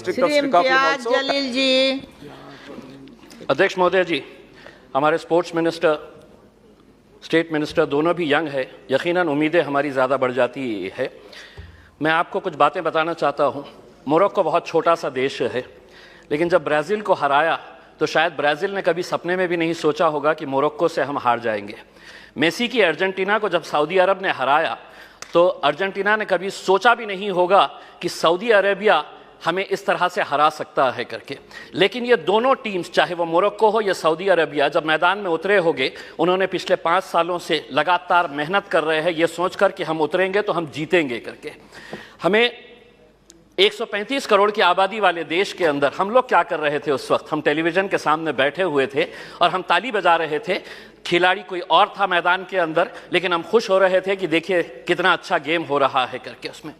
district of Srikakulam also. जलील जी। अध्यक्ष महोदय जी, हमारे स्पोर्ट्स मिनिस्टर, स्टेट मिनिस्टर दोनों भी यंग है, यकीनन उम्मीदें हमारी ज़्यादा बढ़ जाती है। मैं आपको कुछ बातें बताना चाहता हूँ। मोरक्को बहुत छोटा सा देश है, लेकिन जब ब्राज़ील को हराया तो शायद ब्राज़ील ने कभी सपने में भी नहीं सोचा होगा कि मोरक्को से हम हार जाएंगे। मेसी की अर्जेंटीना को जब सऊदी अरब ने हराया तो अर्जेंटीना ने कभी सोचा भी नहीं होगा कि सऊदी अरेबिया हमें इस तरह से हरा सकता है करके। लेकिन ये दोनों टीम्स, चाहे वो मोरक्को हो या सऊदी अरेबिया, जब मैदान में उतरे होंगे, उन्होंने पिछले 5 सालों से लगातार मेहनत कर रहे हैं ये सोचकर कि हम उतरेंगे तो हम जीतेंगे करके। हमें 135 करोड़ की आबादी वाले देश के अंदर हम लोग क्या कर रहे थे उस वक्त? हम टेलीविज़न के सामने बैठे हुए थे और हम ताली बजा रहे थे। खिलाड़ी कोई और था मैदान के अंदर, लेकिन हम खुश हो रहे थे कि देखिए कितना अच्छा गेम हो रहा है करके। उसमें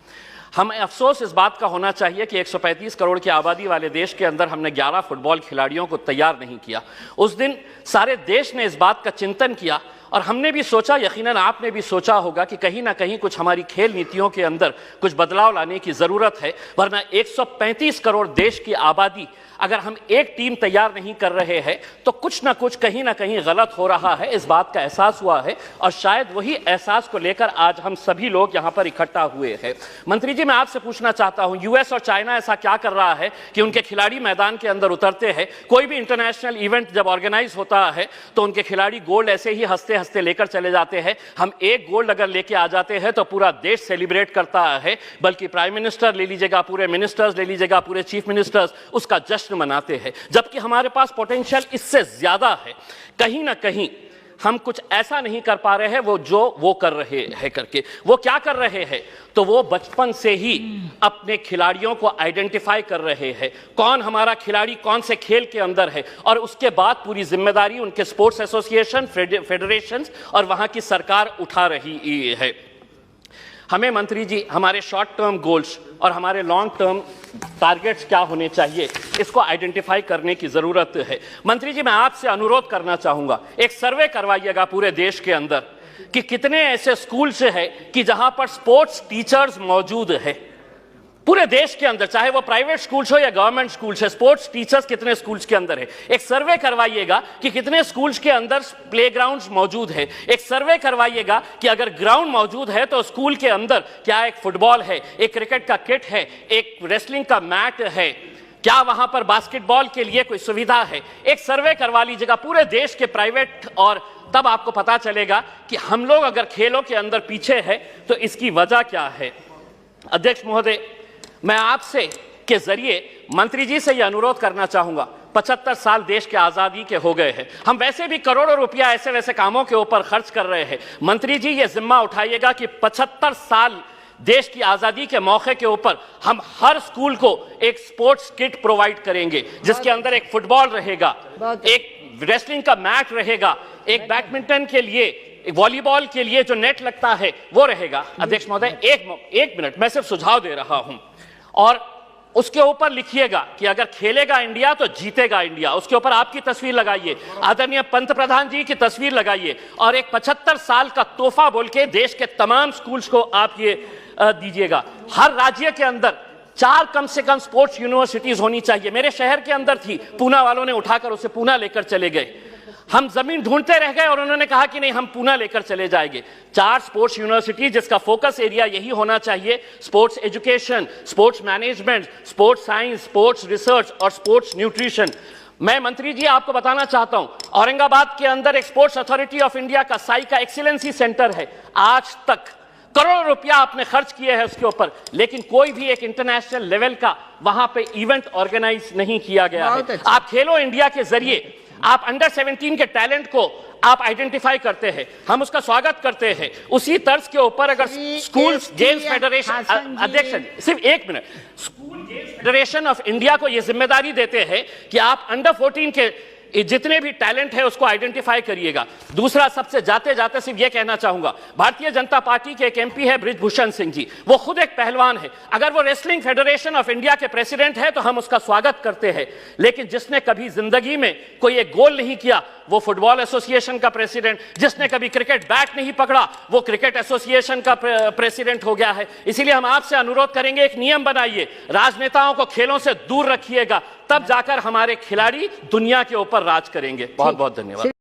हमें अफसोस इस बात का होना चाहिए कि 135 करोड़ की आबादी वाले देश के अंदर हमने 11 फुटबॉल खिलाड़ियों को तैयार नहीं किया। उस दिन सारे देश ने इस बात का चिंतन किया और हमने भी सोचा, यकीनन आपने भी सोचा होगा कि कहीं ना कहीं कुछ हमारी खेल नीतियों के अंदर कुछ बदलाव लाने की ज़रूरत है, वरना 135 करोड़ देश की आबादी अगर हम एक टीम तैयार नहीं कर रहे हैं तो कुछ ना कुछ कहीं ना कहीं गलत हो रहा है। इस बात का एहसास हुआ है और शायद वही एहसास को लेकर आज हम सभी लोग यहाँ पर इकट्ठा हुए हैं। मंत्री जी, मैं आपसे पूछना चाहता हूँ, यूएस और चाइना ऐसा क्या कर रहा है कि उनके खिलाड़ी मैदान के अंदर उतरते हैं? कोई भी इंटरनेशनल इवेंट जब ऑर्गेनाइज होता है तो उनके खिलाड़ी गोल्ड ऐसे ही हंसते हंसते लेकर चले जाते हैं। हम एक गोल्ड अगर लेके आ जाते हैं तो पूरा देश सेलिब्रेट करता है, बल्कि प्राइम मिनिस्टर ले लीजिएगा, पूरे मिनिस्टर्स ले लीजिएगा, पूरे चीफ मिनिस्टर्स उसका जश्न मनाते हैं, जबकि हमारे पास पोटेंशियल इससे ज्यादा है। कहीं ना कहीं हम कुछ ऐसा नहीं कर पा रहे हैं वो कर रहे हैं करके। वो क्या कर रहे हैं? तो वो बचपन से ही अपने खिलाड़ियों को आइडेंटिफाई कर रहे हैं, कौन हमारा खिलाड़ी कौन से खेल के अंदर है, और उसके बाद पूरी जिम्मेदारी उनके स्पोर्ट्स एसोसिएशन, फेडरेशन और वहां की सरकार उठा रही है। हमें मंत्री जी हमारे शॉर्ट टर्म गोल्स और हमारे लॉन्ग टर्म टारगेट्स क्या होने चाहिए, इसको आइडेंटिफाई करने की ज़रूरत है। मंत्री जी, मैं आपसे अनुरोध करना चाहूँगा, एक सर्वे करवाइएगा पूरे देश के अंदर कि कितने ऐसे स्कूल्स हैं कि जहाँ पर स्पोर्ट्स टीचर्स मौजूद है। पूरे देश के अंदर, चाहे वो प्राइवेट स्कूल्स हो या गवर्नमेंट स्कूल्स है, स्पोर्ट्स टीचर्स कितने स्कूल्स के अंदर है। एक सर्वे करवाइएगा कि कितने स्कूल्स के अंदर प्लेग्राउंड्स मौजूद है। एक सर्वे करवाइएगा कि अगर ग्राउंड मौजूद है तो स्कूल के अंदर क्या एक फुटबॉल है, एक क्रिकेट का किट है, एक रेसलिंग का मैट है, क्या वहां पर बास्केटबॉल के लिए कोई सुविधा है। एक सर्वे करवा लीजिएगा पूरे देश के प्राइवेट, और तब आपको पता चलेगा कि हम लोग अगर खेलों के अंदर पीछे है तो इसकी वजह क्या है। अध्यक्ष महोदय, मैं आपसे के जरिए मंत्री जी से यह अनुरोध करना चाहूंगा, 75 साल देश के आजादी के हो गए हैं, हम वैसे भी करोड़ों रुपया ऐसे वैसे कामों के ऊपर खर्च कर रहे हैं। मंत्री जी ये जिम्मा उठाइएगा कि 75 साल देश की आजादी के मौके के ऊपर हम हर स्कूल को एक स्पोर्ट्स किट प्रोवाइड करेंगे, जिसके अंदर एक फुटबॉल रहेगा, एक रेसलिंग का मैट रहेगा, एक बैडमिंटन के लिए, वॉलीबॉल के लिए जो नेट लगता है वो रहेगा। अध्यक्ष महोदय, एक मिनट, मैं सिर्फ सुझाव दे रहा हूं, और उसके ऊपर लिखिएगा कि अगर खेलेगा इंडिया तो जीतेगा इंडिया। उसके ऊपर आपकी तस्वीर लगाइए, आदरणीय पंत प्रधान जी की तस्वीर लगाइए, और एक 75 साल का तोहफा बोल के देश के तमाम स्कूल्स को आप ये दीजिएगा। हर राज्य के अंदर 4 कम से कम स्पोर्ट्स यूनिवर्सिटीज होनी चाहिए। मेरे शहर के अंदर थी, पूना वालों ने उठाकर उसे पूना लेकर चले गए। हम जमीन ढूंढते रह गए और उन्होंने कहा कि नहीं, हम पूना लेकर चले जाएंगे। 4 स्पोर्ट्स यूनिवर्सिटी, जिसका फोकस एरिया यही होना चाहिए, sports education, sports management, sports science, sports research और स्पोर्ट्स न्यूट्रिशन। मैं मंत्री जी आपको बताना चाहता हूं, औरंगाबाद के अंदर एक स्पोर्ट्स अथॉरिटी ऑफ इंडिया का साई का एक्सीलेंसी सेंटर है। आज तक करोड़ों रुपया आपने खर्च किए हैं उसके ऊपर, लेकिन कोई भी एक इंटरनेशनल लेवल का वहां पे इवेंट ऑर्गेनाइज नहीं किया गया है। आप खेलो इंडिया के जरिए आप अंडर 17 के टैलेंट को आप आइडेंटिफाई करते हैं, हम उसका स्वागत करते हैं। उसी तर्ज के ऊपर अगर स्कूल गेम्स फेडरेशन, अध्यक्ष सिर्फ एक minute, school games federation of India को यह जिम्मेदारी देते हैं कि आप अंडर 14 के जितने भी टैलेंट है उसको आइडेंटिफाई करिएगा। दूसरा, सबसे जाते जाते सिर्फ ये कहना चाहूंगा, भारतीय जनता पार्टी के एक एमपी है बृजभूषण सिंह जी, वो खुद एक पहलवान है। अगर वो रेसलिंग फेडरेशन ऑफ इंडिया के प्रेसिडेंट है तो हम उसका स्वागत करते हैं, लेकिन जिसने कभी जिंदगी में कोई एक गोल नहीं किया वो फुटबॉल एसोसिएशन का प्रेसिडेंट, जिसने कभी क्रिकेट बैट नहीं पकड़ा वो क्रिकेट एसोसिएशन का प्रेसिडेंट हो गया है। इसीलिए हम आपसे अनुरोध करेंगे, एक नियम बनाइए, राजनेताओं को खेलों से दूर रखिएगा, तब जाकर हमारे खिलाड़ी दुनिया के ऊपर राज करेंगे। बहुत बहुत धन्यवाद।